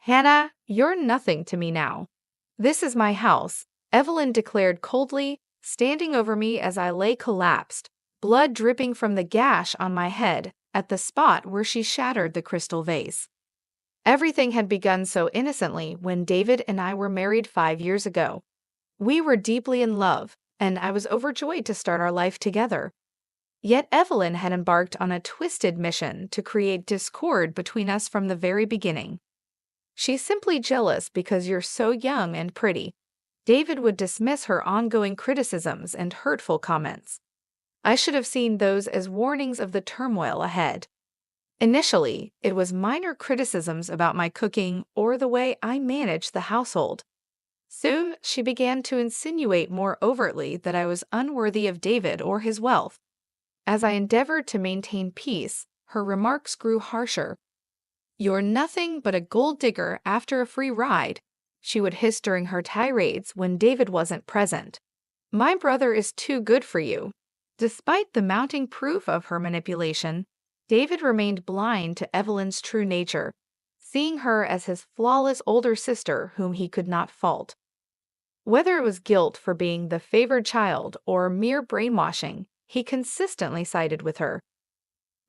Hannah, you're nothing to me now. This is my house, Evelyn declared coldly, standing over me as I lay collapsed, blood dripping from the gash on my head at the spot where she shattered the crystal vase. Everything had begun so innocently when David and I were married 5 years ago. We were deeply in love, and I was overjoyed to start our life together. Yet Evelyn had embarked on a twisted mission to create discord between us from the very beginning. She's simply jealous because you're so young and pretty. David would dismiss her ongoing criticisms and hurtful comments. I should have seen those as warnings of the turmoil ahead. Initially, it was minor criticisms about my cooking or the way I managed the household. Soon, she began to insinuate more overtly that I was unworthy of David or his wealth. As I endeavored to maintain peace, her remarks grew harsher. "You're nothing but a gold digger after a free ride," she would hiss during her tirades when David wasn't present. "My brother is too good for you." Despite the mounting proof of her manipulation, David remained blind to Evelyn's true nature, seeing her as his flawless older sister whom he could not fault. Whether it was guilt for being the favored child or mere brainwashing, he consistently sided with her.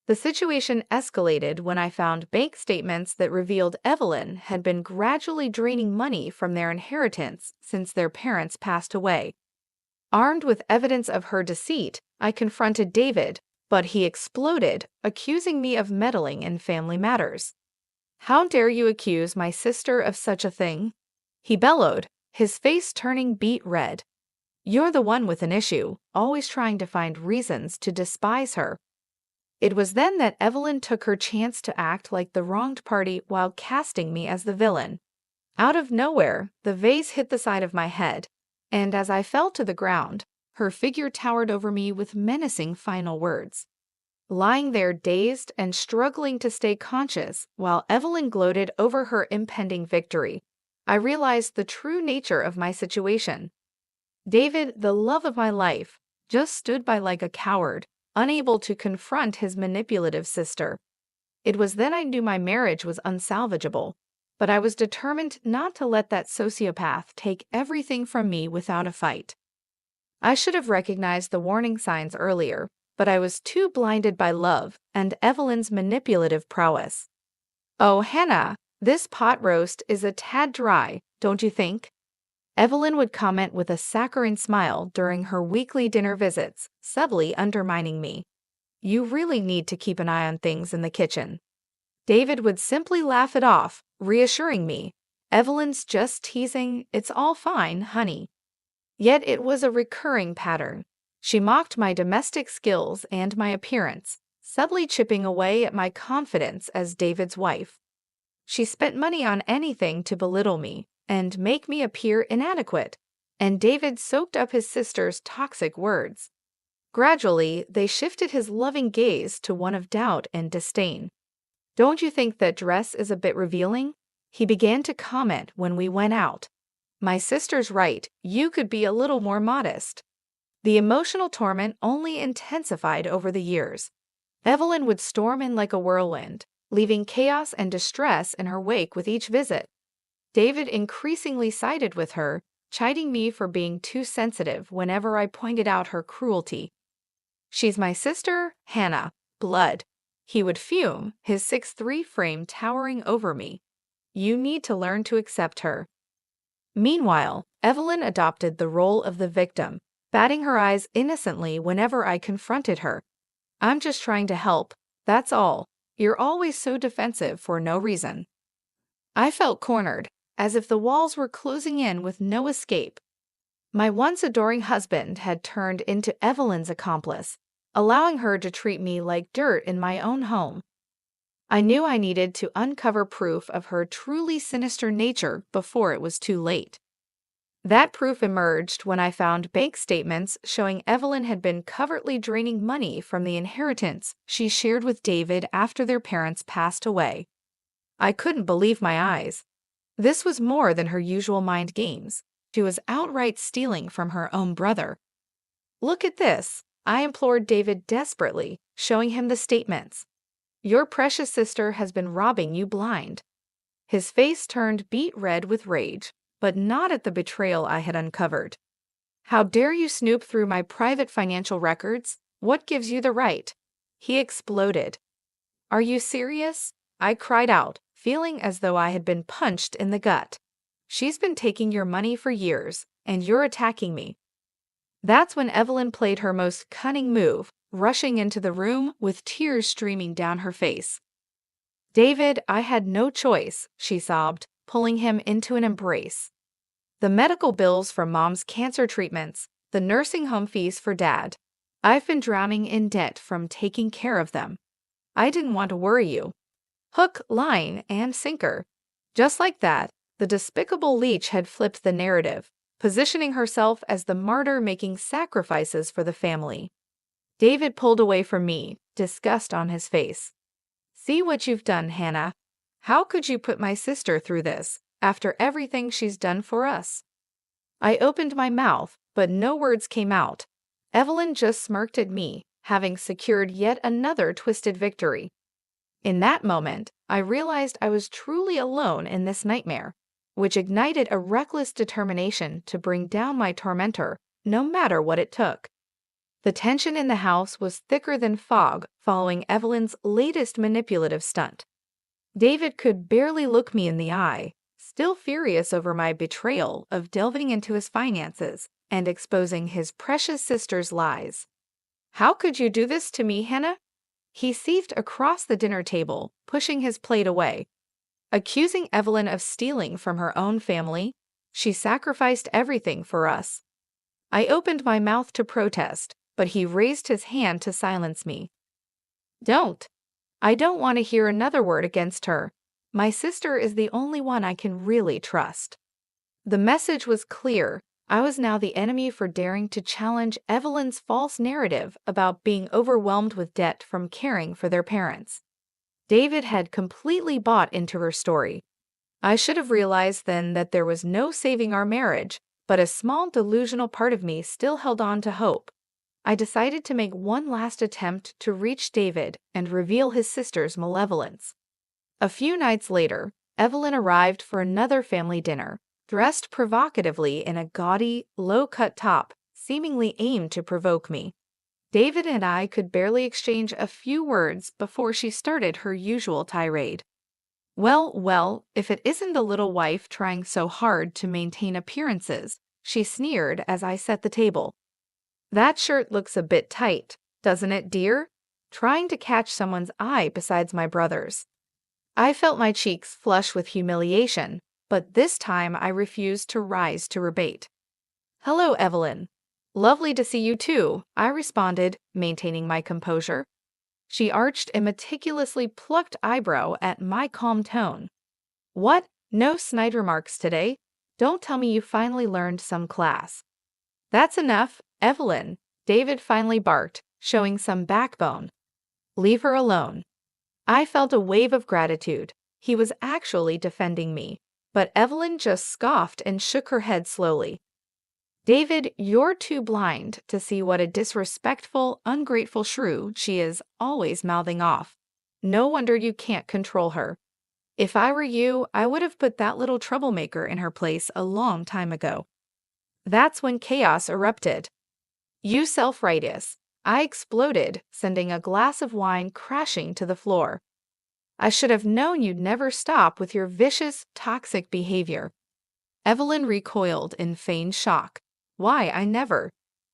The situation escalated when I found bank statements that revealed Evelyn had been gradually draining money from their inheritance since their parents passed away. Armed with evidence of her deceit, I confronted David, but he exploded, accusing me of meddling in family matters. "How dare you accuse my sister of such a thing?" he bellowed, his face turning beet red. "You're the one with an issue, always trying to find reasons to despise her." It was then that Evelyn took her chance to act like the wronged party while casting me as the villain. Out of nowhere, the vase hit the side of my head, and as I fell to the ground, her figure towered over me with menacing final words. Lying there dazed and struggling to stay conscious while Evelyn gloated over her impending victory, I realized the true nature of my situation. David, the love of my life, just stood by like a coward, unable to confront his manipulative sister. It was then I knew my marriage was unsalvageable, but I was determined not to let that sociopath take everything from me without a fight. I should have recognized the warning signs earlier, but I was too blinded by love and Evelyn's manipulative prowess. "Oh, Hannah, this pot roast is a tad dry, don't you think?" Evelyn would comment with a saccharine smile during her weekly dinner visits, subtly undermining me. "You really need to keep an eye on things in the kitchen." David would simply laugh it off, reassuring me, "Evelyn's just teasing, it's all fine, honey." Yet it was a recurring pattern. She mocked my domestic skills and my appearance, subtly chipping away at my confidence as David's wife. She spent money on anything to belittle me and make me appear inadequate, and David soaked up his sister's toxic words. Gradually, they shifted his loving gaze to one of doubt and disdain. "Don't you think that dress is a bit revealing?" he began to comment when we went out. "My sister's right, you could be a little more modest." The emotional torment only intensified over the years. Evelyn would storm in like a whirlwind, leaving chaos and distress in her wake with each visit. David increasingly sided with her, chiding me for being too sensitive whenever I pointed out her cruelty. "She's my sister, Hannah, blood," he would fume, his 6'3" frame towering over me. "You need to learn to accept her." Meanwhile, Evelyn adopted the role of the victim, batting her eyes innocently whenever I confronted her. "I'm just trying to help, that's all. You're always so defensive for no reason." I felt cornered, as if the walls were closing in with no escape. My once adoring husband had turned into Evelyn's accomplice, allowing her to treat me like dirt in my own home. I knew I needed to uncover proof of her truly sinister nature before it was too late. That proof emerged when I found bank statements showing Evelyn had been covertly draining money from the inheritance she shared with David after their parents passed away. I couldn't believe my eyes. This was more than her usual mind games. She was outright stealing from her own brother. "Look at this," I implored David desperately, showing him the statements. "Your precious sister has been robbing you blind." His face turned beet red with rage, but not at the betrayal I had uncovered. "How dare you snoop through my private financial records? What gives you the right?" he exploded. "Are you serious?" I cried out, feeling as though I had been punched in the gut. "She's been taking your money for years, and you're attacking me." That's when Evelyn played her most cunning move, rushing into the room with tears streaming down her face. "David, I had no choice," she sobbed, pulling him into an embrace. "The medical bills from Mom's cancer treatments, the nursing home fees for Dad. I've been drowning in debt from taking care of them. I didn't want to worry you." Hook, line, and sinker. Just like that, the despicable leech had flipped the narrative, positioning herself as the martyr making sacrifices for the family. David pulled away from me, disgust on his face. "See what you've done, Hannah. How could you put my sister through this, after everything she's done for us?" I opened my mouth, but no words came out. Evelyn just smirked at me, having secured yet another twisted victory. In that moment, I realized I was truly alone in this nightmare, which ignited a reckless determination to bring down my tormentor, no matter what it took. The tension in the house was thicker than fog following Evelyn's latest manipulative stunt. David could barely look me in the eye, still furious over my betrayal of delving into his finances and exposing his precious sister's lies. "How could you do this to me, Hannah?" He seethed across the dinner table, pushing his plate away. "Accusing Evelyn of stealing from her own family? She sacrificed everything for us." I opened my mouth to protest, but he raised his hand to silence me. "Don't. I don't want to hear another word against her. My sister is the only one I can really trust." The message was clear. I was now the enemy for daring to challenge Evelyn's false narrative about being overwhelmed with debt from caring for their parents. David had completely bought into her story. I should have realized then that there was no saving our marriage, but a small delusional part of me still held on to hope. I decided to make one last attempt to reach David and reveal his sister's malevolence. A few nights later, Evelyn arrived for another family dinner, dressed provocatively in a gaudy, low-cut top, seemingly aimed to provoke me. David and I could barely exchange a few words before she started her usual tirade. Well, well, if it isn't the little wife trying so hard to maintain appearances," she sneered as I set the table. "That shirt looks a bit tight, doesn't it, dear?" Trying to catch someone's eye besides my brother's. I felt my cheeks flush with humiliation, but this time I refused to rise to her bait. "Hello, Evelyn. Lovely to see you too," I responded, maintaining my composure. She arched a meticulously plucked eyebrow at my calm tone. "What? No snide remarks today? Don't tell me you finally learned some class." "That's enough, Evelyn," David finally barked, showing some backbone. "Leave her alone." I felt a wave of gratitude. He was actually defending me, but Evelyn just scoffed and shook her head slowly. "David, you're too blind to see what a disrespectful, ungrateful shrew she is, always mouthing off. No wonder you can't control her. If I were you, I would have put that little troublemaker in her place a long time ago." That's when chaos erupted. "You self-righteous," I exploded, sending a glass of wine crashing to the floor. "I should have known you'd never stop with your vicious, toxic behavior." Evelyn recoiled in feigned shock. "Why, I never."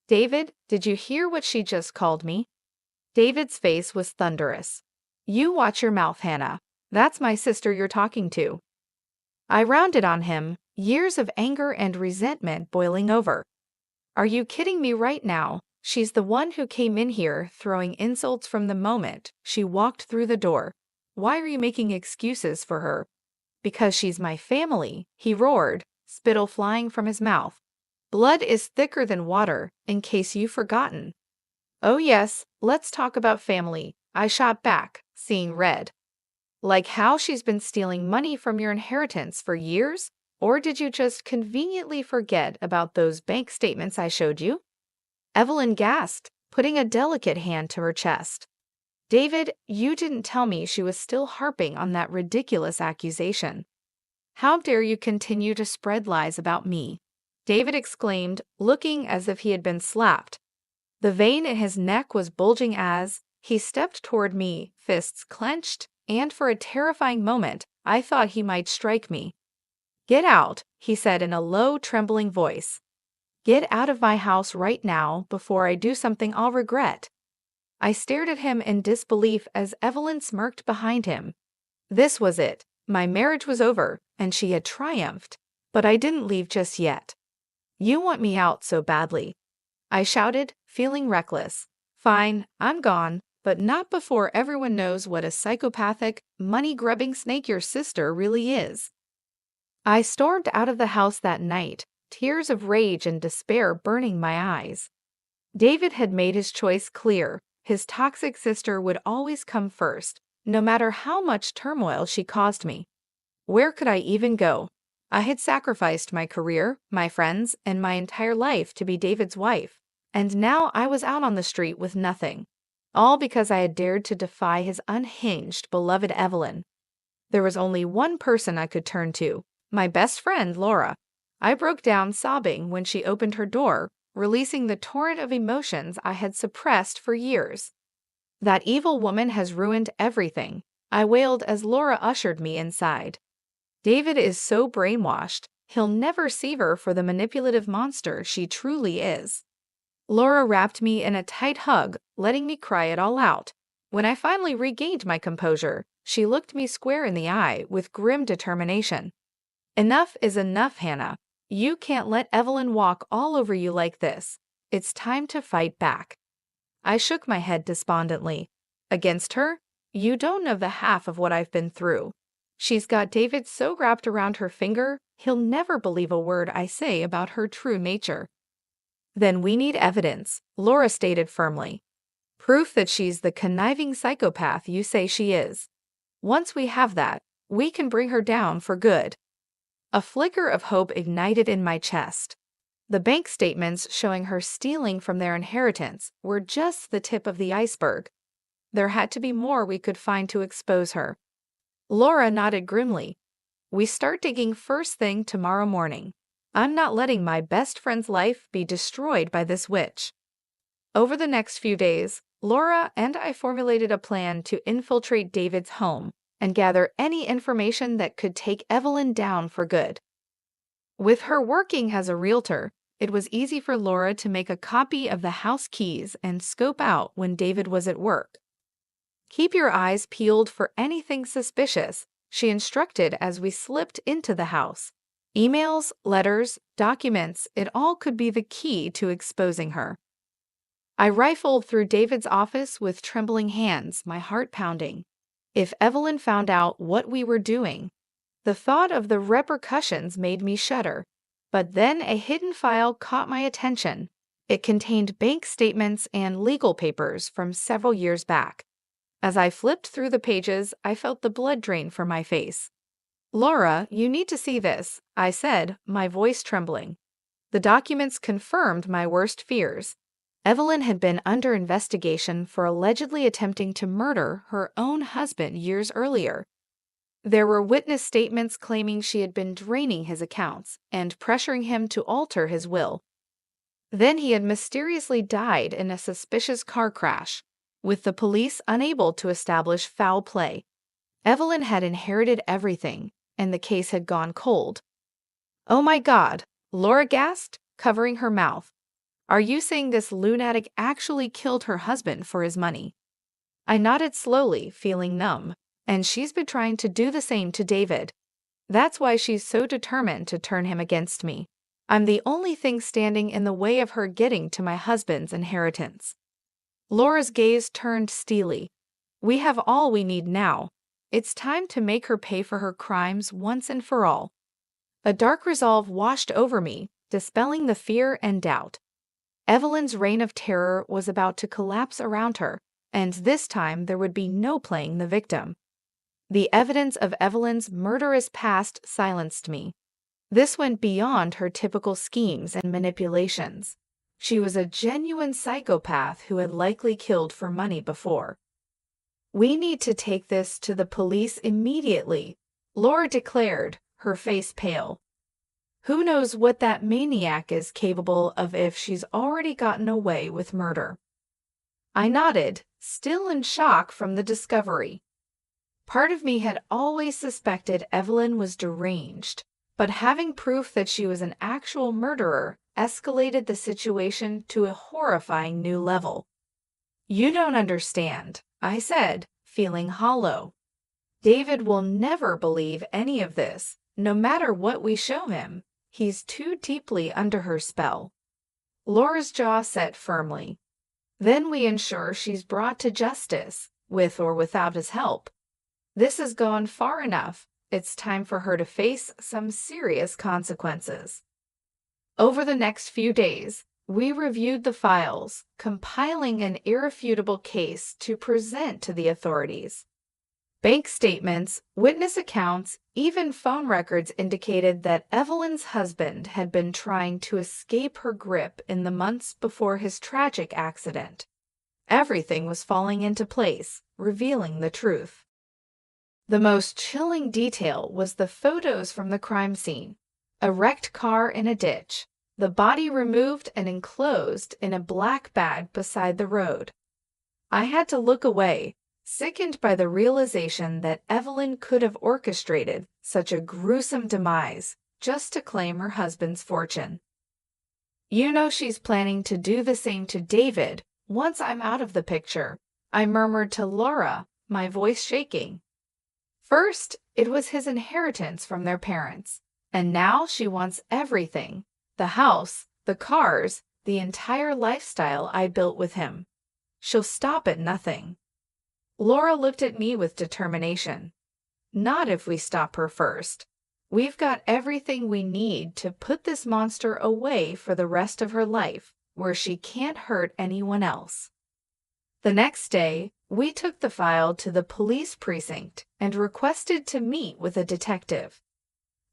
"David, did you hear what she just called me?" David's face was thunderous. "You watch your mouth, Hannah. That's my sister you're talking to." I rounded on him, years of anger and resentment boiling over. "Are you kidding me right now? She's the one who came in here throwing insults from the moment she walked through the door. Why are you making excuses for her?" "Because she's my family," he roared, spittle flying from his mouth. "Blood is thicker than water, in case you've forgotten." "Oh yes, let's talk about family," I shot back, seeing red. "Like how she's been stealing money from your inheritance for years? Or did you just conveniently forget about those bank statements I showed you?" Evelyn gasped, putting a delicate hand to her chest. "David, you didn't tell me she was still harping on that ridiculous accusation." How dare you continue to spread lies about me? David exclaimed, looking as if he had been slapped. The vein in his neck was bulging as he stepped toward me, fists clenched, and for a terrifying moment, I thought he might strike me. "Get out," he said in a low, trembling voice. "Get out of my house right now before I do something I'll regret." I stared at him in disbelief as Evelyn smirked behind him. This was it. My marriage was over, and she had triumphed. But I didn't leave just yet. "You want me out so badly," I shouted, feeling reckless. "Fine, I'm gone, but not before everyone knows what a psychopathic, money-grubbing snake your sister really is." I stormed out of the house that night, tears of rage and despair burning my eyes. David had made his choice clear. His toxic sister would always come first, no matter how much turmoil she caused me. Where could I even go? I had sacrificed my career, my friends, and my entire life to be David's wife, and now I was out on the street with nothing. All because I had dared to defy his unhinged, beloved Evelyn. There was only one person I could turn to, my best friend, Laura. I broke down sobbing when she opened her door, releasing the torrent of emotions I had suppressed for years. "That evil woman has ruined everything," I wailed as Laura ushered me inside. "David is so brainwashed, he'll never see her for the manipulative monster she truly is." Laura wrapped me in a tight hug, letting me cry it all out. When I finally regained my composure, she looked me square in the eye with grim determination. "Enough is enough, Hannah. You can't let Evelyn walk all over you like this. It's time to fight back." I shook my head despondently. "Against her? You don't know the half of what I've been through. She's got David so wrapped around her finger, he'll never believe a word I say about her true nature." "Then we need evidence," Laura stated firmly. "Proof that she's the conniving psychopath you say she is. Once we have that, we can bring her down for good." A flicker of hope ignited in my chest. The bank statements showing her stealing from their inheritance were just the tip of the iceberg. There had to be more we could find to expose her. Laura nodded grimly. "We start digging first thing tomorrow morning. I'm not letting my best friend's life be destroyed by this witch." Over the next few days, Laura and I formulated a plan to infiltrate David's home and gather any information that could take Evelyn down for good. With her working as a realtor, it was easy for Laura to make a copy of the house keys and scope out when David was at work. "Keep your eyes peeled for anything suspicious," she instructed as we slipped into the house. Emails, letters, documents, it all could be the key to exposing her. I rifled through David's office with trembling hands, my heart pounding. If Evelyn found out what we were doing, the thought of the repercussions made me shudder. But then a hidden file caught my attention. It contained bank statements and legal papers from several years back. As I flipped through the pages, I felt the blood drain from my face. "Laura, you need to see this," I said, my voice trembling. The documents confirmed my worst fears. Evelyn had been under investigation for allegedly attempting to murder her own husband years earlier. There were witness statements claiming she had been draining his accounts and pressuring him to alter his will. Then he had mysteriously died in a suspicious car crash, with the police unable to establish foul play. Evelyn had inherited everything, and the case had gone cold. "Oh my God," Laura gasped, covering her mouth. "Are you saying this lunatic actually killed her husband for his money?" I nodded slowly, feeling numb. "And she's been trying to do the same to David. That's why she's so determined to turn him against me. I'm the only thing standing in the way of her getting to my husband's inheritance." Laura's gaze turned steely. "We have all we need now. It's time to make her pay for her crimes once and for all." A dark resolve washed over me, dispelling the fear and doubt. Evelyn's reign of terror was about to collapse around her, and this time there would be no playing the victim. The evidence of Evelyn's murderous past silenced me. This went beyond her typical schemes and manipulations. She was a genuine psychopath who had likely killed for money before. "We need to take this to the police immediately," Laura declared, her face pale. Who knows what that maniac is capable of if she's already gotten away with murder? I nodded, still in shock from the discovery. Part of me had always suspected Evelyn was deranged, but having proof that she was an actual murderer escalated the situation to a horrifying new level. You don't understand, I said, feeling hollow. David will never believe any of this, no matter what we show him. He's too deeply under her spell. Laura's jaw set firmly. Then we ensure she's brought to justice, with or without his help. This has gone far enough. It's time for her to face some serious consequences. Over the next few days, we reviewed the files, compiling an irrefutable case to present to the authorities. Bank statements, witness accounts, even phone records indicated that Evelyn's husband had been trying to escape her grip in the months before his tragic accident. Everything was falling into place, revealing the truth. The most chilling detail was the photos from the crime scene. A wrecked car in a ditch, the body removed and enclosed in a black bag beside the road. I had to look away, sickened by the realization that Evelyn could have orchestrated such a gruesome demise just to claim her husband's fortune. You know she's planning to do the same to David once I'm out of the picture, I murmured to Laura, my voice shaking. First, it was his inheritance from their parents, and now she wants everything: the house, the cars, the entire lifestyle I built with him. She'll stop at nothing. Laura looked at me with determination. Not if we stop her first. We've got everything we need to put this monster away for the rest of her life, where she can't hurt anyone else. The next day, we took the file to the police precinct and requested to meet with a detective.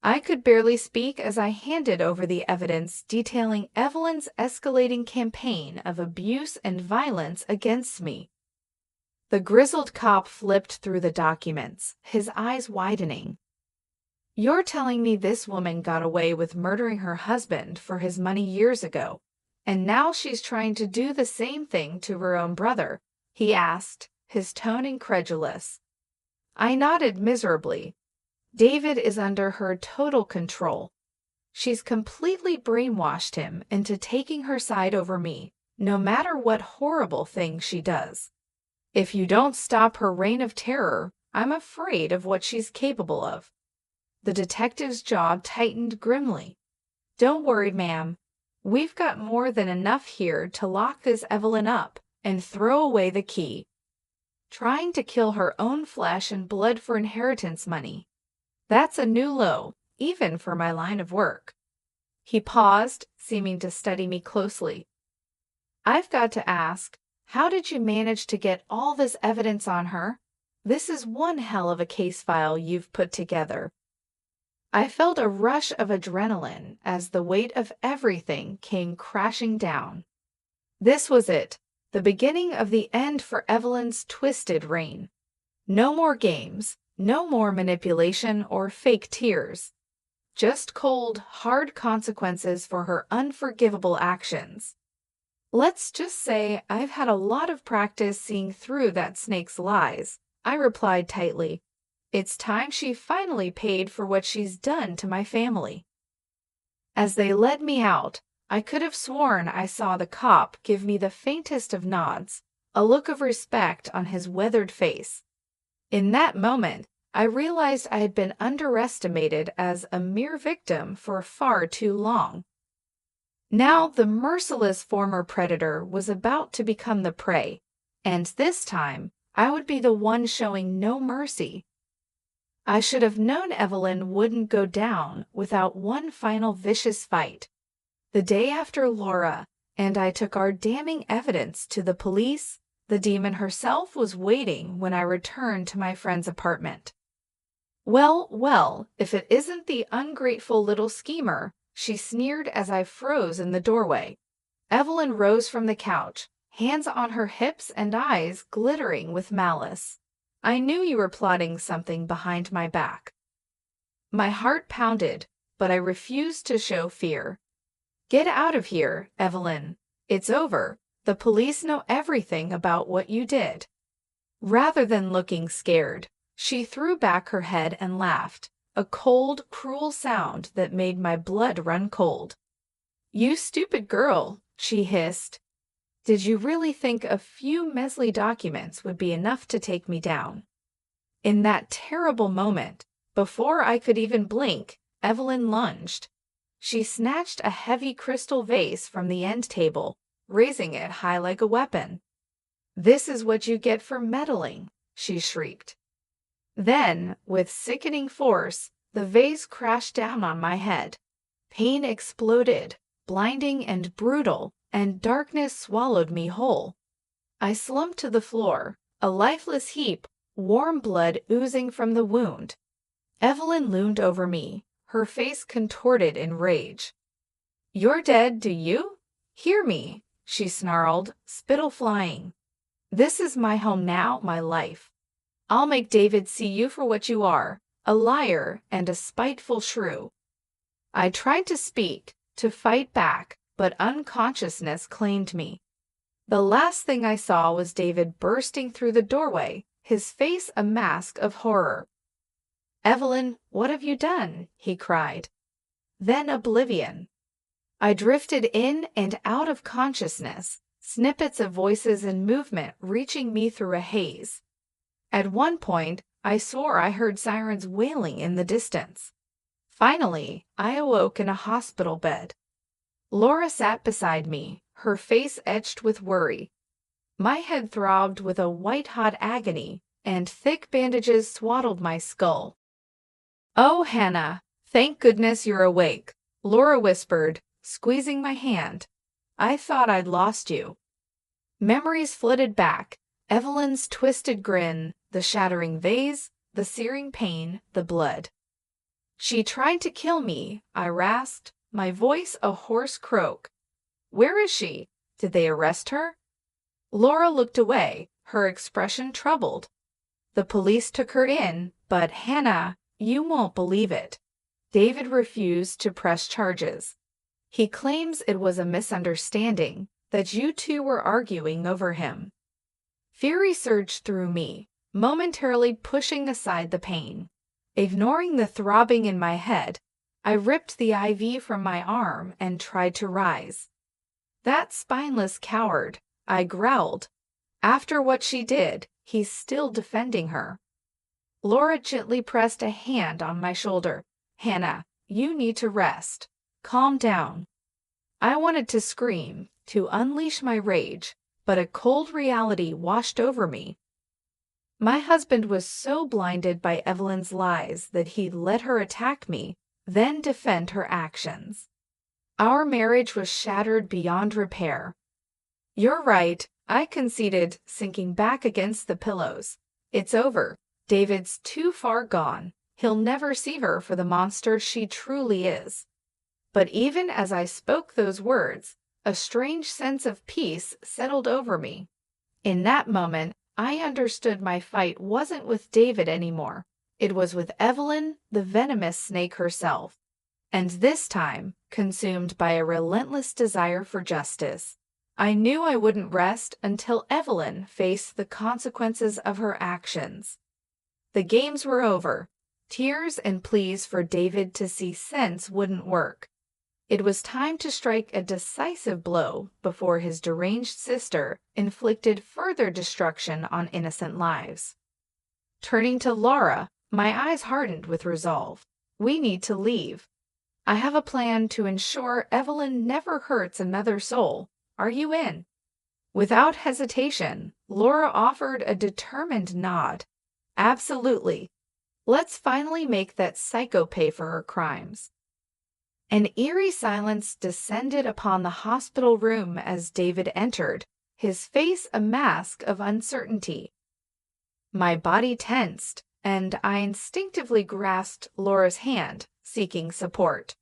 I could barely speak as I handed over the evidence detailing Evelyn's escalating campaign of abuse and violence against me. The grizzled cop flipped through the documents, his eyes widening. You're telling me this woman got away with murdering her husband for his money years ago, and now she's trying to do the same thing to her own brother? He asked, his tone incredulous. I nodded miserably. David is under her total control. She's completely brainwashed him into taking her side over me, no matter what horrible thing she does. If you don't stop her reign of terror, I'm afraid of what she's capable of. The detective's jaw tightened grimly. Don't worry, ma'am. We've got more than enough here to lock this Evelyn up and throw away the key. Trying to kill her own flesh and blood for inheritance money. That's a new low, even for my line of work. He paused, seeming to study me closely. I've got to ask, how did you manage to get all this evidence on her? This is one hell of a case file you've put together. I felt a rush of adrenaline as the weight of everything came crashing down. This was it, the beginning of the end for Evelyn's twisted reign. No more games, no more manipulation or fake tears. Just cold, hard consequences for her unforgivable actions. Let's just say I've had a lot of practice seeing through that snake's lies, I replied tightly. It's time she finally paid for what she's done to my family. As they led me out, I could have sworn I saw the cop give me the faintest of nods, a look of respect on his weathered face. In that moment, I realized I had been underestimated as a mere victim for far too long. Now the merciless former predator was about to become the prey, and this time I would be the one showing no mercy. I should have known Evelyn wouldn't go down without one final vicious fight. The day after Laura and I took our damning evidence to the police, the demon herself was waiting when I returned to my friend's apartment. Well, well, if it isn't the ungrateful little schemer, she sneered as I froze in the doorway. Evelyn rose from the couch, hands on her hips and eyes glittering with malice. I knew you were plotting something behind my back. My heart pounded, but I refused to show fear. Get out of here, Evelyn. It's over. The police know everything about what you did. Rather than looking scared, she threw back her head and laughed, a cold, cruel sound that made my blood run cold. You stupid girl, she hissed. Did you really think a few measly documents would be enough to take me down? In that terrible moment, before I could even blink, Evelyn lunged. She snatched a heavy crystal vase from the end table, raising it high like a weapon. This is what you get for meddling, she shrieked. Then, with sickening force, the vase crashed down on my head. Pain exploded, blinding and brutal, and darkness swallowed me whole. I slumped to the floor, a lifeless heap, warm blood oozing from the wound. Evelyn loomed over me, her face contorted in rage. You're dead, do you? Hear me, she snarled, spittle flying. This is my home now, my life. I'll make David see you for what you are, a liar and a spiteful shrew. I tried to speak, to fight back, but unconsciousness claimed me. The last thing I saw was David bursting through the doorway, his face a mask of horror. Evelyn, what have you done? He cried. Then oblivion. I drifted in and out of consciousness, snippets of voices and movement reaching me through a haze. At one point, I swore I heard sirens wailing in the distance. Finally, I awoke in a hospital bed. Laura sat beside me, her face etched with worry. My head throbbed with a white-hot agony, and thick bandages swaddled my skull. Oh, Hannah, thank goodness you're awake, Laura whispered, squeezing my hand. I thought I'd lost you. Memories flooded back, Evelyn's twisted grin, the shattering vase, the searing pain, the blood. She tried to kill me, I rasped, my voice a hoarse croak. Where is she? Did they arrest her? Laura looked away, her expression troubled. The police took her in, but Hannah, you won't believe it. David refused to press charges. He claims it was a misunderstanding, that you two were arguing over him. Fury surged through me, momentarily pushing aside the pain. Ignoring the throbbing in my head, I ripped the IV from my arm and tried to rise. That spineless coward, I growled. After what she did, he's still defending her. Laura gently pressed a hand on my shoulder. Hannah, you need to rest. Calm down. I wanted to scream, to unleash my rage, but a cold reality washed over me. My husband was so blinded by Evelyn's lies that he'd let her attack me, then defend her actions. Our marriage was shattered beyond repair. You're right, I conceded, sinking back against the pillows. It's over. David's too far gone. He'll never see her for the monster she truly is. But even as I spoke those words, a strange sense of peace settled over me. In that moment, I understood my fight wasn't with David anymore. It was with Evelyn, the venomous snake herself. And this time, consumed by a relentless desire for justice. I knew I wouldn't rest until Evelyn faced the consequences of her actions. The games were over. Tears and pleas for David to see sense wouldn't work. It was time to strike a decisive blow before his deranged sister inflicted further destruction on innocent lives. Turning to Laura, my eyes hardened with resolve. We need to leave. I have a plan to ensure Evelyn never hurts another soul. Are you in? Without hesitation, Laura offered a determined nod. Absolutely. Let's finally make that psycho pay for her crimes. An eerie silence descended upon the hospital room as David entered, his face a mask of uncertainty. My body tensed, and I instinctively grasped Laura's hand, seeking support.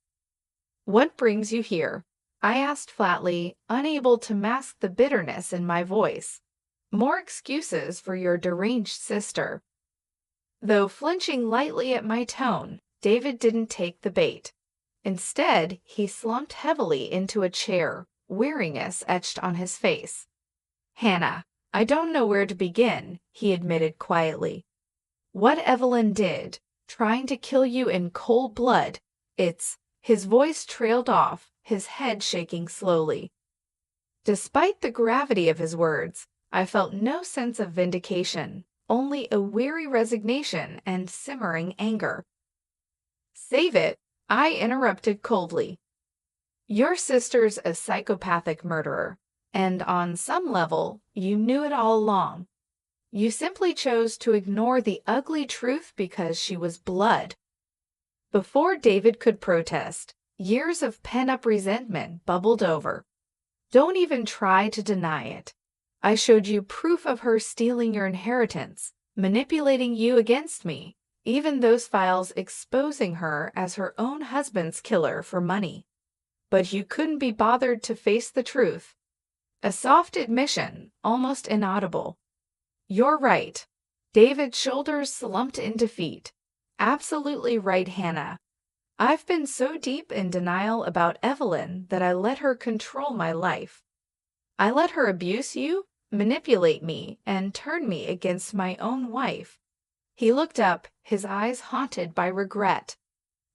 What brings you here? I asked flatly, unable to mask the bitterness in my voice. More excuses for your deranged sister. Though flinching lightly at my tone, David didn't take the bait. Instead, he slumped heavily into a chair, weariness etched on his face. Hannah, I don't know where to begin, he admitted quietly. What Evelyn did, trying to kill you in cold blood, his voice trailed off, his head shaking slowly. Despite the gravity of his words, I felt no sense of vindication, only a weary resignation and simmering anger. Save it, I interrupted coldly. Your sister's a psychopathic murderer, and on some level, you knew it all along. You simply chose to ignore the ugly truth because she was blood. Before David could protest, years of pent-up resentment bubbled over. Don't even try to deny it. I showed you proof of her stealing your inheritance, manipulating you against me, even those files exposing her as her own husband's killer for money. But you couldn't be bothered to face the truth. A soft admission, almost inaudible. You're right. David's shoulders slumped in defeat. Absolutely right, Hannah. I've been so deep in denial about Evelyn that I let her control my life. I let her abuse you, manipulate me, and turn me against my own wife. He looked up, his eyes haunted by regret.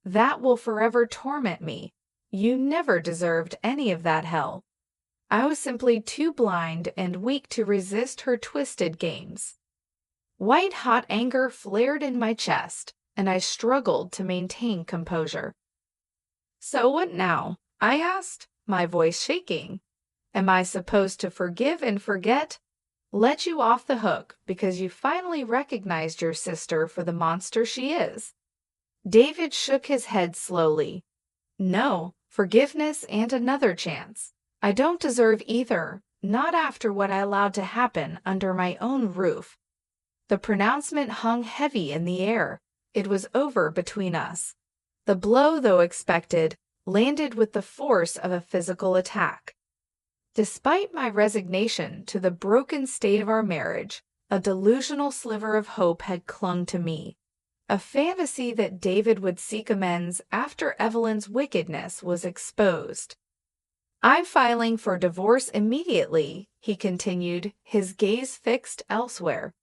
That will forever torment me. You never deserved any of that hell. I was simply too blind and weak to resist her twisted games. White-hot anger flared in my chest, and I struggled to maintain composure. So what now? I asked, my voice shaking. Am I supposed to forgive and forget? Let you off the hook because you finally recognized your sister for the monster she is? David shook his head slowly. No, forgiveness and another chance. I don't deserve either, not after what I allowed to happen under my own roof. The pronouncement hung heavy in the air. It was over between us. The blow, though expected, landed with the force of a physical attack. Despite my resignation to the broken state of our marriage, a delusional sliver of hope had clung to me. A fantasy that David would seek amends after Evelyn's wickedness was exposed. I'm filing for divorce immediately, he continued, his gaze fixed elsewhere.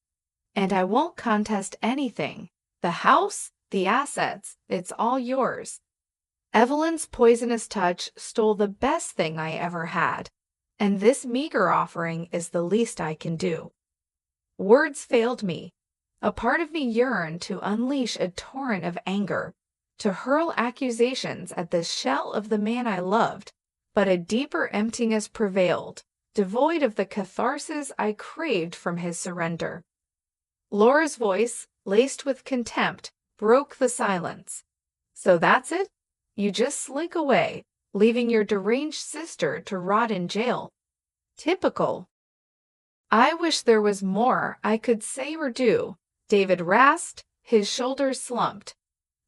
And I won't contest anything. The house, the assets, it's all yours. Evelyn's poisonous touch stole the best thing I ever had, and this meager offering is the least I can do. Words failed me. A part of me yearned to unleash a torrent of anger, to hurl accusations at the shell of the man I loved, but a deeper emptiness prevailed, devoid of the catharsis I craved from his surrender. Laura's voice, laced with contempt, broke the silence. So that's it? You just slink away, leaving your deranged sister to rot in jail. Typical. I wish there was more I could say or do, David rasped, his shoulders slumped.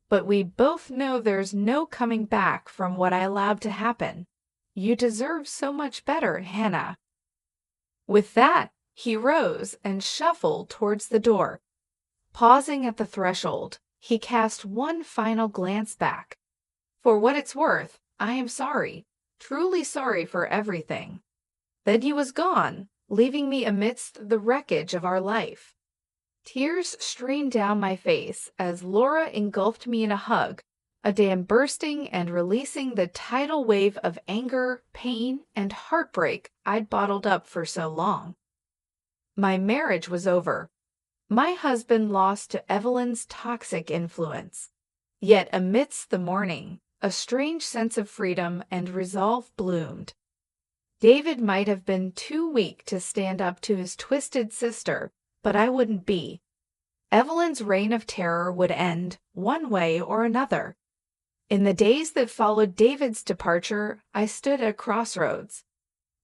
But we both know there's no coming back from what I allowed to happen. You deserve so much better, Hannah. With that, he rose and shuffled towards the door. Pausing at the threshold, he cast one final glance back. For what it's worth, I am sorry, truly sorry for everything. Then he was gone, leaving me amidst the wreckage of our life. Tears streamed down my face as Laura engulfed me in a hug, a dam bursting and releasing the tidal wave of anger, pain, and heartbreak I'd bottled up for so long. My marriage was over. My husband lost to Evelyn's toxic influence. Yet amidst the mourning, a strange sense of freedom and resolve bloomed. David might have been too weak to stand up to his twisted sister, but I wouldn't be. Evelyn's reign of terror would end, one way or another. In the days that followed David's departure, I stood at a crossroads.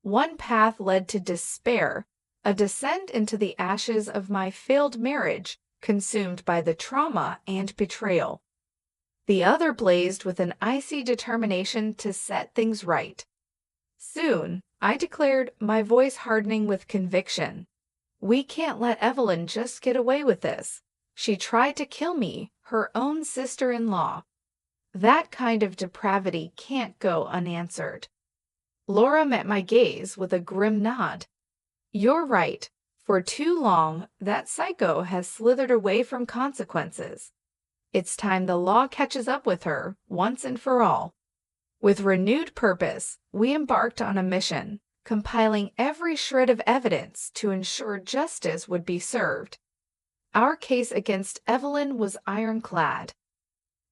One path led to despair, a descent into the ashes of my failed marriage, consumed by the trauma and betrayal. The other blazed with an icy determination to set things right. Soon, I declared, my voice hardening with conviction. We can't let Evelyn just get away with this. She tried to kill me, her own sister-in-law. That kind of depravity can't go unanswered. Laura met my gaze with a grim nod. You're right. For too long, that psycho has slithered away from consequences. It's time the law catches up with her, once and for all. With renewed purpose, we embarked on a mission, compiling every shred of evidence to ensure justice would be served. Our case against Evelyn was ironclad.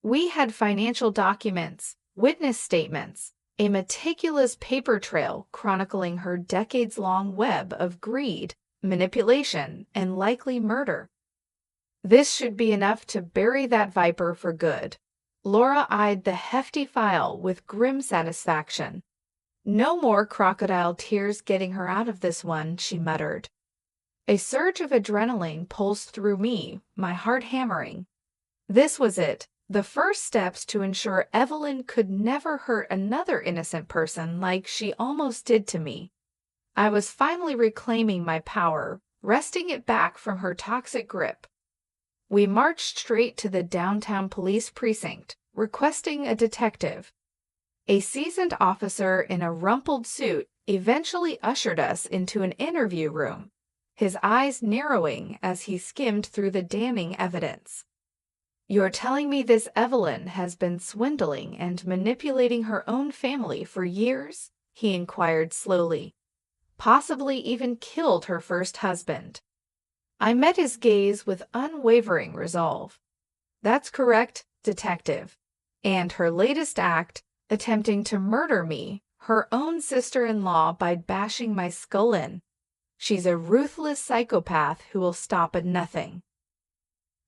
We had financial documents, witness statements, a meticulous paper trail chronicling her decades-long web of greed, manipulation, and likely murder. This should be enough to bury that viper for good. Laura eyed the hefty file with grim satisfaction. No more crocodile tears getting her out of this one, she muttered. A surge of adrenaline pulsed through me, my heart hammering. This was it, the first steps to ensure Evelyn could never hurt another innocent person like she almost did to me. I was finally reclaiming my power, wresting it back from her toxic grip. We marched straight to the downtown police precinct, requesting a detective. A seasoned officer in a rumpled suit eventually ushered us into an interview room, his eyes narrowing as he skimmed through the damning evidence. You're telling me this Evelyn has been swindling and manipulating her own family for years? He inquired slowly. Possibly even killed her first husband. I met his gaze with unwavering resolve. That's correct, detective. And her latest act, attempting to murder me, her own sister-in-law, by bashing my skull in. She's a ruthless psychopath who will stop at nothing.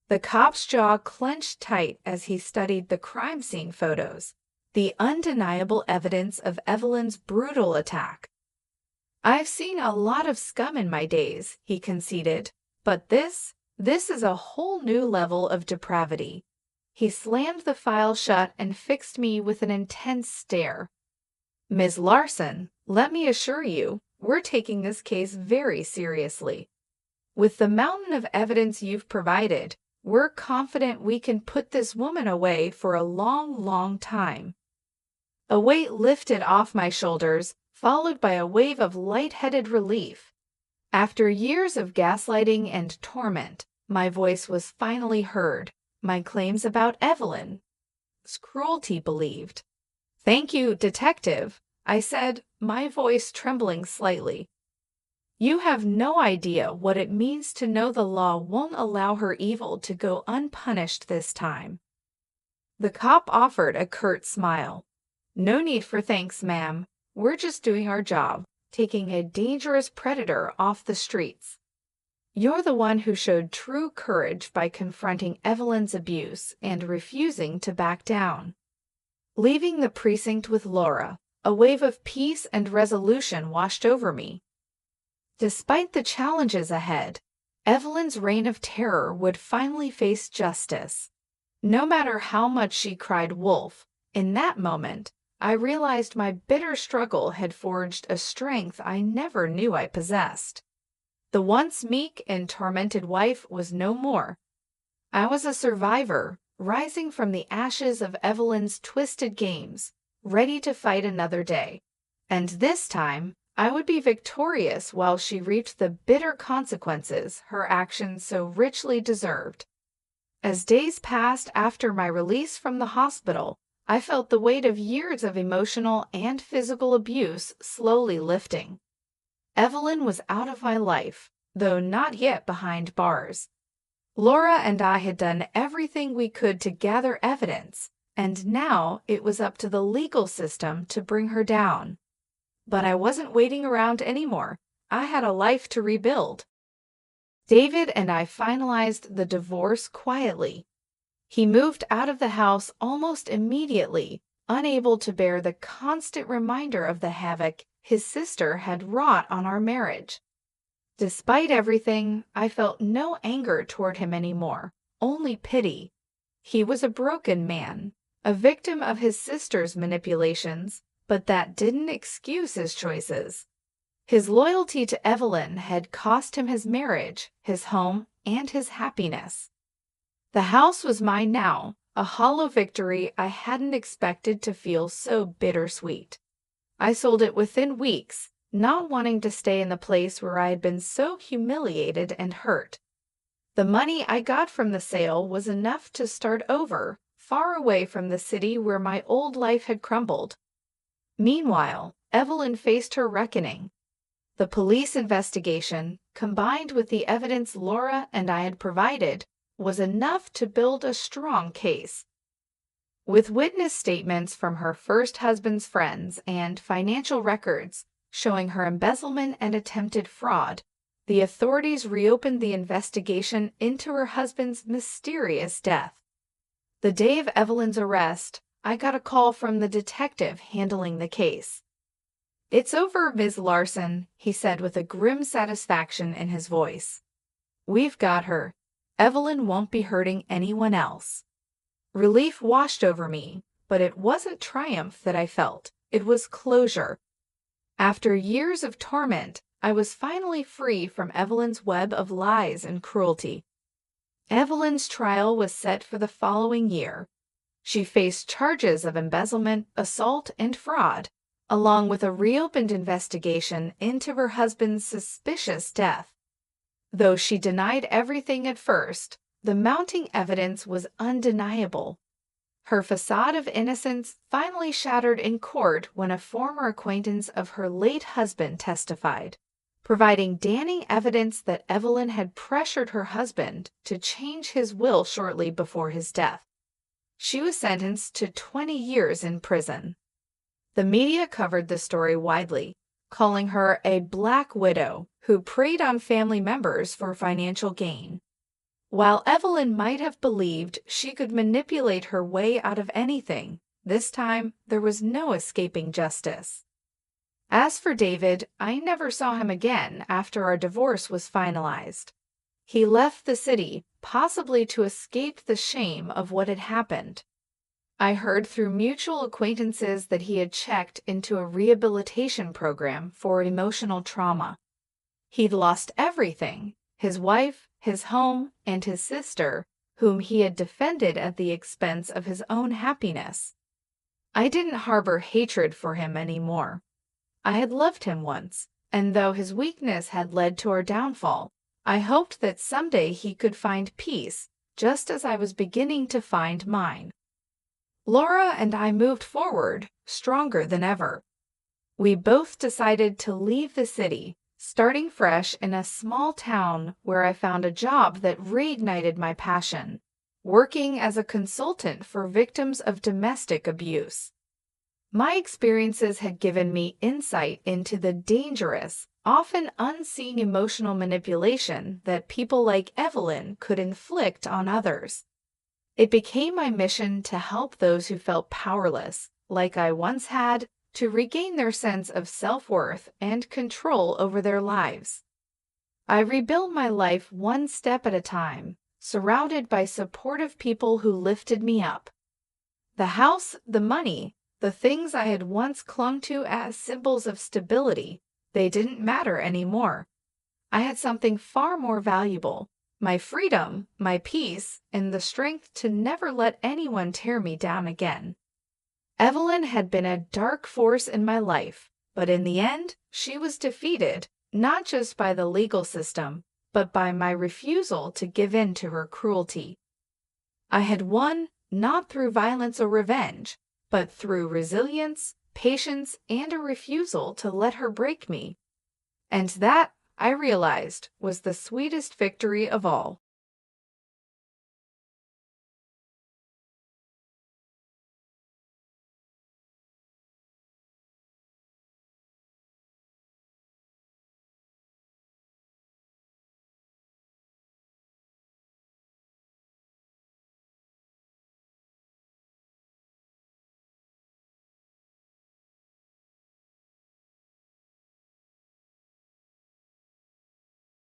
The cop's jaw clenched tight as he studied the crime scene photos, the undeniable evidence of Evelyn's brutal attack. I've seen a lot of scum in my days, he conceded, but this is a whole new level of depravity. He slammed the file shut and fixed me with an intense stare. Ms. Larson, let me assure you, we're taking this case very seriously. With the mountain of evidence you've provided, we're confident we can put this woman away for a long, long time. A weight lifted off my shoulders, followed by a wave of light-headed relief. After years of gaslighting and torment, my voice was finally heard. My claims about Evelyn's cruelty believed. Thank you, detective, I said, my voice trembling slightly. You have no idea what it means to know the law won't allow her evil to go unpunished this time. The cop offered a curt smile. No need for thanks, ma'am. We're just doing our job, taking a dangerous predator off the streets. You're the one who showed true courage by confronting Evelyn's abuse and refusing to back down. Leaving the precinct with Laura, a wave of peace and resolution washed over me. Despite the challenges ahead, Evelyn's reign of terror would finally face justice. No matter how much she cried wolf, in that moment, I realized my bitter struggle had forged a strength I never knew I possessed. The once meek and tormented wife was no more. I was a survivor, rising from the ashes of Evelyn's twisted games, ready to fight another day. And this time, I would be victorious while she reaped the bitter consequences her actions so richly deserved. As days passed after my release from the hospital, I felt the weight of years of emotional and physical abuse slowly lifting. Evelyn was out of my life, though not yet behind bars. Laura and I had done everything we could to gather evidence, and now it was up to the legal system to bring her down. But I wasn't waiting around anymore. I had a life to rebuild. David and I finalized the divorce quietly. He moved out of the house almost immediately, unable to bear the constant reminder of the havoc his sister had wrought on our marriage. Despite everything, I felt no anger toward him anymore, only pity. He was a broken man, a victim of his sister's manipulations, but that didn't excuse his choices. His loyalty to Evelyn had cost him his marriage, his home, and his happiness. The house was mine now, a hollow victory I hadn't expected to feel so bittersweet. I sold it within weeks, not wanting to stay in the place where I had been so humiliated and hurt. The money I got from the sale was enough to start over, far away from the city where my old life had crumbled. Meanwhile, Evelyn faced her reckoning. The police investigation, combined with the evidence Laura and I had provided, was enough to build a strong case. With witness statements from her first husband's friends and financial records showing her embezzlement and attempted fraud, the authorities reopened the investigation into her husband's mysterious death. The day of Evelyn's arrest, I got a call from the detective handling the case. "It's over, Ms. Larson," he said with a grim satisfaction in his voice. "We've got her. Evelyn won't be hurting anyone else." Relief washed over me, but it wasn't triumph that I felt. It was closure. After years of torment, I was finally free from Evelyn's web of lies and cruelty. Evelyn's trial was set for the following year. She faced charges of embezzlement, assault, and fraud, along with a reopened investigation into her husband's suspicious death. Though she denied everything at first, the mounting evidence was undeniable. Her facade of innocence finally shattered in court when a former acquaintance of her late husband testified, providing damning evidence that Evelyn had pressured her husband to change his will shortly before his death. She was sentenced to 20 years in prison. The media covered the story widely, calling her a black widow who preyed on family members for financial gain. While Evelyn might have believed she could manipulate her way out of anything, this time there was no escaping justice. As for David, I never saw him again after our divorce was finalized. He left the city, possibly to escape the shame of what had happened. I heard through mutual acquaintances that he had checked into a rehabilitation program for emotional trauma. He'd lost everything: his wife, his home, and his sister, whom he had defended at the expense of his own happiness. I didn't harbor hatred for him anymore. I had loved him once, and though his weakness had led to our downfall, I hoped that someday he could find peace, just as I was beginning to find mine. Laura and I moved forward, stronger than ever. We both decided to leave the city, starting fresh in a small town where I found a job that reignited my passion, working as a consultant for victims of domestic abuse. My experiences had given me insight into the dangerous, often unseen emotional manipulation that people like Evelyn could inflict on others. It became my mission to help those who felt powerless, like I once had, to regain their sense of self-worth and control over their lives. I rebuilt my life one step at a time, surrounded by supportive people who lifted me up. The house, the money, the things I had once clung to as symbols of stability, they didn't matter anymore. I had something far more valuable: my freedom, my peace, and the strength to never let anyone tear me down again. Evelyn had been a dark force in my life, but in the end, she was defeated, not just by the legal system, but by my refusal to give in to her cruelty. I had won, not through violence or revenge, but through resilience, patience, and a refusal to let her break me. And that, I realized, was the sweetest victory of all.